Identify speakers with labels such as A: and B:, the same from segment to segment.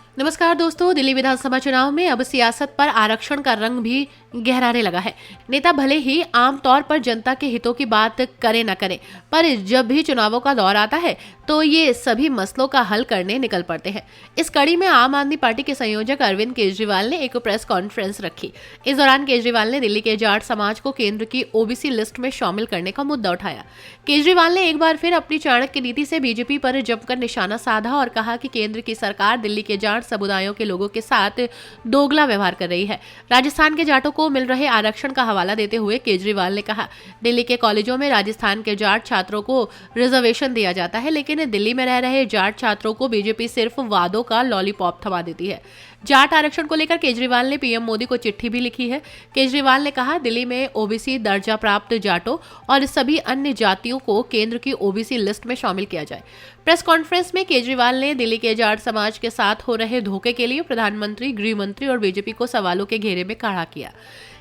A: नमस्कार दोस्तों, दिल्ली विधानसभा चुनाव में अब सियासत पर आरक्षण का रंग भी गहराने लगा है। नेता भले ही आमतौर पर जनता के हितों की बात करे न करे, पर जब भी चुनावों का दौर आता है तो ये सभी मसलों का हल करने निकल पड़ते हैं। इस कड़ी में आम आदमी पार्टी के संयोजक अरविंद केजरीवाल ने एक प्रेस कॉन्फ्रेंस रखी। इस दौरान केजरीवाल ने दिल्ली के जाट समाज को केंद्र की ओबीसी लिस्ट में शामिल करने का मुद्दा उठाया। केजरीवाल ने एक बार फिर अपनी चाणक्य नीति से बीजेपी पर जमकर निशाना साधा और कहा कि केंद्र की सरकार दिल्ली के जाट समुदायों के लोगों के साथ दोगला व्यवहार कर रही है। राजस्थान के जाटों को मिल रहे आरक्षण का हवाला देते हुए केजरीवाल ने कहा, दिल्ली के कॉलेजों में राजस्थान के जाट छात्रों को रिजर्वेशन दिया जाता है, लेकिन दिल्ली में रह रहे जाट छात्रों को बीजेपी सिर्फ वादों का लॉलीपॉप थमा देती है। जाट आरक्षण को लेकर केजरीवाल ने पीएम मोदी को चिट्ठी भी लिखी है। केजरीवाल ने कहा, दिल्ली में ओबीसी दर्जा प्राप्त जाटों और सभी अन्य जातियों को केंद्र की ओबीसी लिस्ट में शामिल किया जाए। प्रेस कॉन्फ्रेंस में केजरीवाल ने दिल्ली के जाट समाज के साथ हो रहे धोखे के लिए प्रधानमंत्री, गृह मंत्री और बीजेपी को सवालों के घेरे में खड़ा किया।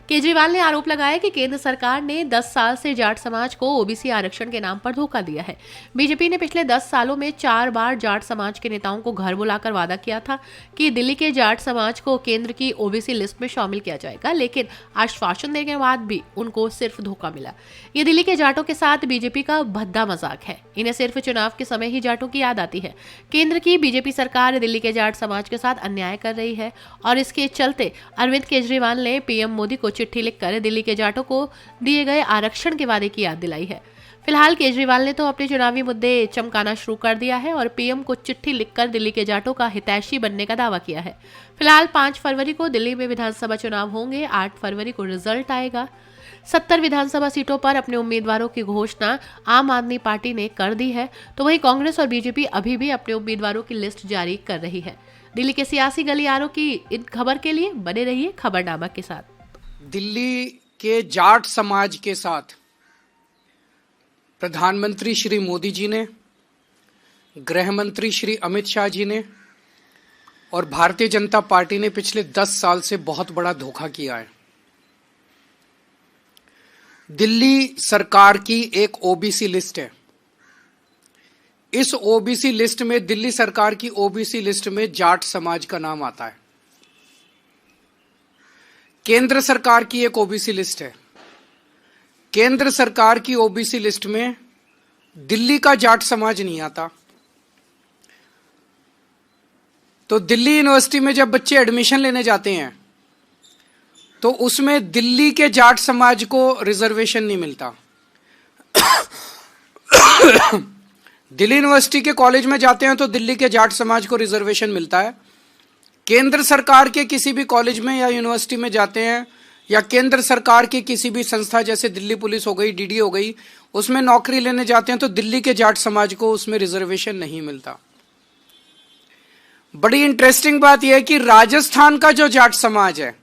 A: केजरीवाल ने आरोप लगाया कि केंद्र सरकार ने 10 साल से जाट समाज को ओबीसी आरक्षण के नाम पर धोखा दिया है। बीजेपी ने पिछले 10 सालों में 4 बार जाट समाज के नेताओं को घर बुलाकर वादा किया था कि दिल्ली के जाट समाज को केंद्र की ओबीसी लिस्ट में शामिल किया जाएगा, लेकिन आश्वासन देने के बाद भी उनको सिर्फ धोखा मिला। ये दिल्ली के जाटों के साथ बीजेपी का भद्दा मजाक है। इन्हें सिर्फ चुनाव के समय ही जाटों की याद आती है। केंद्र की बीजेपी सरकार दिल्ली के जाट समाज के साथ अन्याय कर रही है और इसके चलते अरविंद केजरीवाल ने पीएम मोदी को चिट्ठी लिखकर दिल्ली के जाटों को दिए गए आरक्षण के वादे की याद दिलाई है। फिलहाल केजरीवाल ने तो अपने चुनावी मुद्दे चमकाना शुरू कर दिया है और पीएम को चिट्ठी लिखकर दिल्ली के जाटों का हितैषी बनने का दावा किया है। फिलहाल 5 फरवरी को दिल्ली में विधानसभा चुनाव होंगे। 8 फरवरी को रिजल्ट आएगा। 70 विधानसभा सीटों पर अपने उम्मीदवारों की घोषणा आम आदमी पार्टी ने कर दी है, तो वहीं कांग्रेस और बीजेपी अभी भी अपने उम्मीदवारों की लिस्ट जारी कर रही है। दिल्ली के सियासी गलियारों की इन खबर के लिए बने रहिए खबरनामा के साथ।
B: दिल्ली के जाट समाज के साथ प्रधानमंत्री श्री मोदी जी ने, गृह मंत्री श्री अमित शाह जी ने और भारतीय जनता पार्टी ने पिछले 10 साल से बहुत बड़ा धोखा किया है। दिल्ली सरकार की एक ओबीसी लिस्ट है। इस ओबीसी लिस्ट में, दिल्ली सरकार की ओबीसी लिस्ट में जाट समाज का नाम आता है। केंद्र सरकार की एक ओबीसी लिस्ट है। केंद्र सरकार की ओबीसी लिस्ट में दिल्ली का जाट समाज नहीं आता। तो दिल्ली यूनिवर्सिटी में जब बच्चे एडमिशन लेने जाते हैं तो उसमें दिल्ली के जाट समाज को रिजर्वेशन नहीं मिलता। दिल्ली यूनिवर्सिटी के कॉलेज में जाते हैं तो दिल्ली के जाट समाज को रिजर्वेशन मिलता है। केंद्र सरकार के किसी भी कॉलेज में या यूनिवर्सिटी में जाते हैं या केंद्र सरकार की किसी भी संस्था जैसे दिल्ली पुलिस हो गई, डीडी हो गई, उसमें नौकरी लेने जाते हैं तो दिल्ली के जाट समाज को उसमें रिजर्वेशन नहीं मिलता। बड़ी इंटरेस्टिंग बात यह है कि राजस्थान का जो जाट समाज है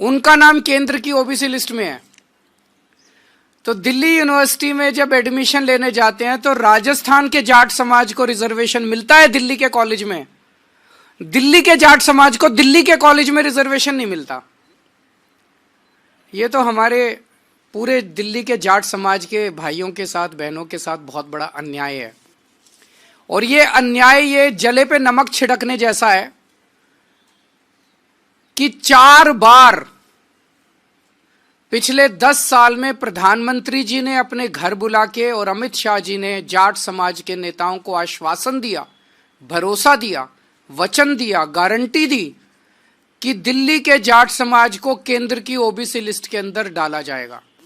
B: उनका नाम केंद्र की ओबीसी लिस्ट में है। तो दिल्ली यूनिवर्सिटी में जब एडमिशन लेने जाते हैं तो राजस्थान के जाट समाज को रिजर्वेशन मिलता है दिल्ली के कॉलेज में। दिल्ली के जाट समाज को दिल्ली के कॉलेज में रिजर्वेशन नहीं मिलता। ये तो हमारे पूरे दिल्ली के जाट समाज के भाइयों के साथ, बहनों के साथ बहुत बड़ा अन्याय है। और ये अन्याय ये जले पे नमक छिड़कने जैसा है कि 4 बार पिछले 10 साल में प्रधानमंत्री जी ने अपने घर बुला के और अमित शाह जी ने जाट समाज के नेताओं को आश्वासन दिया, भरोसा दिया, वचन दिया, गारंटी दी कि दिल्ली के जाट समाज को केंद्र की ओबीसी लिस्ट के अंदर डाला जाएगा।